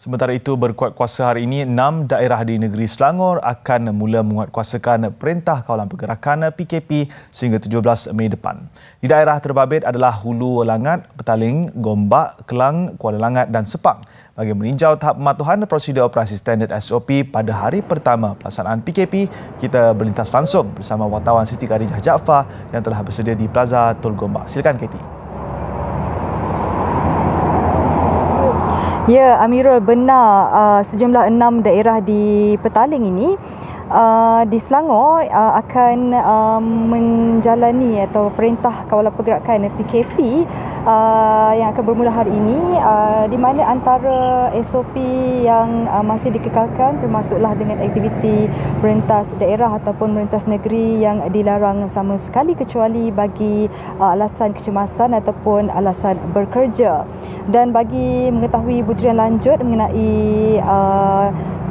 Sementara itu, berkuat kuasa hari ini, 6 daerah di negeri Selangor akan mula menguatkuasakan Perintah Kawalan Pergerakan PKP sehingga 17 Mei depan. Di daerah terbabit adalah Hulu Langat, Petaling, Gombak, Kelang, Kuala Langat dan Sepang. Bagi meninjau tahap pematuhan prosedur operasi standard SOP pada hari pertama pelaksanaan PKP, kita berlintas langsung bersama wartawan Siti Khadijah Jaafar yang telah bersedia di Plaza Tol Gombak. Silakan Katie. Ya, Amirul, benar sejumlah 6 daerah di Petaling ini di Selangor akan menjalani atau Perintah Kawalan Pergerakan PKP yang akan bermula hari ini, di mana antara SOP yang masih dikekalkan termasuklah dengan aktiviti merentas daerah ataupun merentas negeri yang dilarang sama sekali kecuali bagi alasan kecemasan ataupun alasan bekerja. Dan bagi mengetahui butiran lanjut mengenai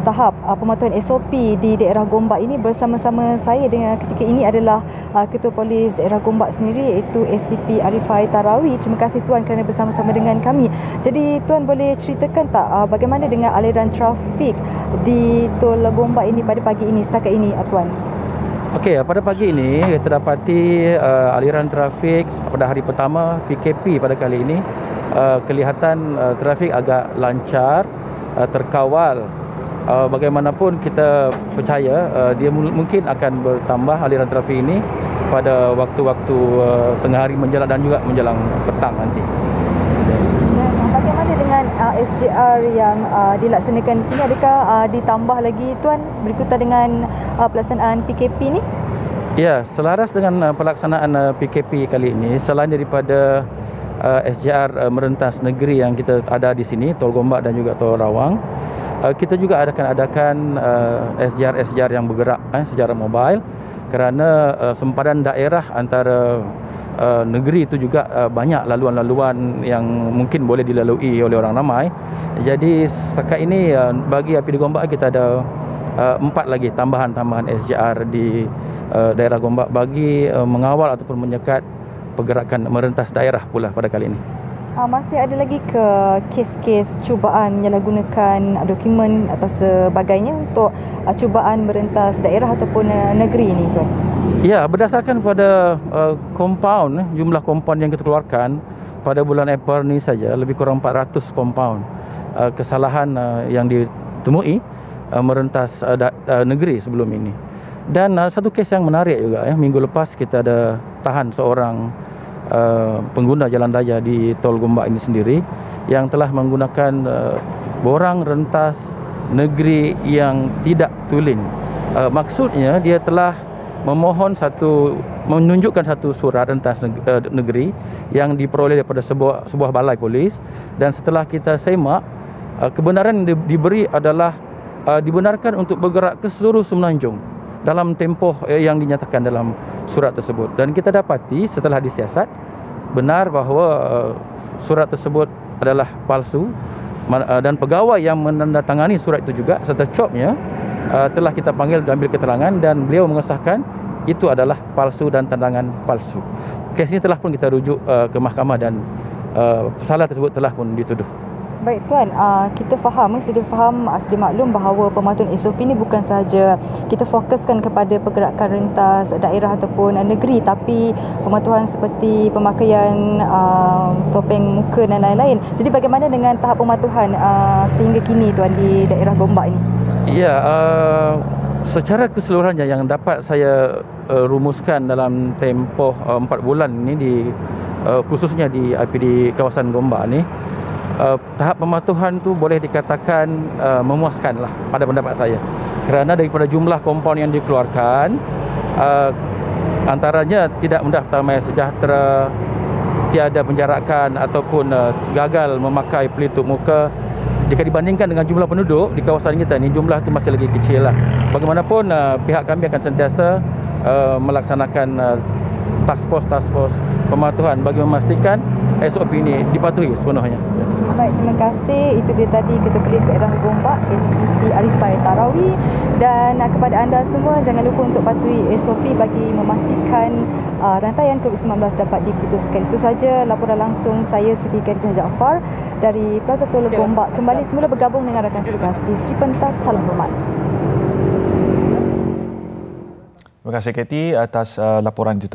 tahap pematuhan SOP di daerah Gombak ini, bersama-sama saya dengan ketika ini adalah Ketua Polis daerah Gombak sendiri, iaitu SCP Arifai Tarawi. Terima kasih Tuan kerana bersama-sama dengan kami. Jadi Tuan boleh ceritakan tak bagaimana dengan aliran trafik di Tol Gombak ini pada pagi ini, setakat ini Tuan? Okey, pada pagi ini kita dapati aliran trafik pada hari pertama PKP pada kali ini kelihatan trafik agak lancar, terkawal. Bagaimanapun kita percaya dia mungkin akan bertambah aliran trafik ini pada waktu-waktu tengah hari menjelang dan juga menjelang petang nanti. Dan bagaimana dengan SJR yang dilaksanakan di sini? Adakah ditambah lagi Tuan berikutan dengan pelaksanaan PKP ni? Ya, selaras dengan pelaksanaan PKP kali ini, selain daripada SJR merentas negeri yang kita ada di sini, Tol Gombak dan juga Tol Rawang, kita juga akan adakan SJR yang bergerak secara mobile, kerana sempadan daerah antara negeri itu juga banyak laluan-laluan yang mungkin boleh dilalui oleh orang ramai. Jadi setakat ini bagi APD Gombak kita ada 4 lagi tambahan SJR di daerah Gombak bagi mengawal ataupun menyekat pergerakan merentas daerah pula pada kali ini. Masih ada lagi ke kes-kes cubaan menyalahgunakan dokumen atau sebagainya untuk cubaan merentas daerah ataupun negeri ini Tuan? Ya, berdasarkan pada kompaun, jumlah kompaun yang kita keluarkan pada bulan April ni saja lebih kurang 400 kompaun kesalahan yang ditemui merentas negeri sebelum ini. Dan satu kes yang menarik juga, minggu lepas kita ada tahan seorang pengguna jalan raya di Tol Gombak ini sendiri yang telah menggunakan borang rentas negeri yang tidak tulen. Maksudnya dia telah menunjukkan satu surat rentas negeri yang diperoleh daripada sebuah balai polis, dan setelah kita semak, kebenaran yang diberi adalah dibenarkan untuk bergerak ke seluruh Semenanjung dalam tempoh yang dinyatakan dalam surat tersebut. Dan kita dapati setelah disiasat benar bahawa surat tersebut adalah palsu, dan pegawai yang menandatangani surat itu juga serta copnya telah kita panggil dan ambil keterangan, dan beliau mengesahkan itu adalah palsu dan tandangan palsu. Kes ini telah pun kita rujuk ke mahkamah dan pesalah tersebut telah pun dituduh. Baik Tuan, kita sedia maklum bahawa pematuhan SOP ini bukan sahaja kita fokuskan kepada pergerakan rentas daerah ataupun negeri, tapi pematuhan seperti pemakaian topeng muka dan lain-lain. Jadi bagaimana dengan tahap pematuhan sehingga kini Tuan di daerah Gombak ini? Ya, secara keseluruhannya yang dapat saya rumuskan dalam tempoh 4 bulan ini khususnya di IPD kawasan Gombak ni, tahap pematuhan tu boleh dikatakan memuaskan lah pada pendapat saya, kerana daripada jumlah kompaun yang dikeluarkan, antaranya tidak mendaftar Maya Sejahtera, tiada penjarakan ataupun gagal memakai pelitup muka. Jika dibandingkan dengan jumlah penduduk di kawasan kita ni, jumlah itu masih lagi kecil lah. Bagaimanapun pihak kami akan sentiasa melaksanakan task force pematuhan bagi memastikan SOP ini dipatuhi sepenuhnya. Baik, terima kasih. Itu dia tadi Ketua Polis Daerah Gombak, SCP Arifai Tarawi. Dan kepada anda semua, jangan lupa untuk patuhi SOP bagi memastikan rantaian COVID-19 dapat diputuskan. Itu saja laporan langsung saya Siti Khadijah Jaafar dari Plaza Tol Gombak. Kembali semula bergabung dengan rakan setugas di Sri Pentas. Salam hormat. Terima kasih Katie atas laporan itu.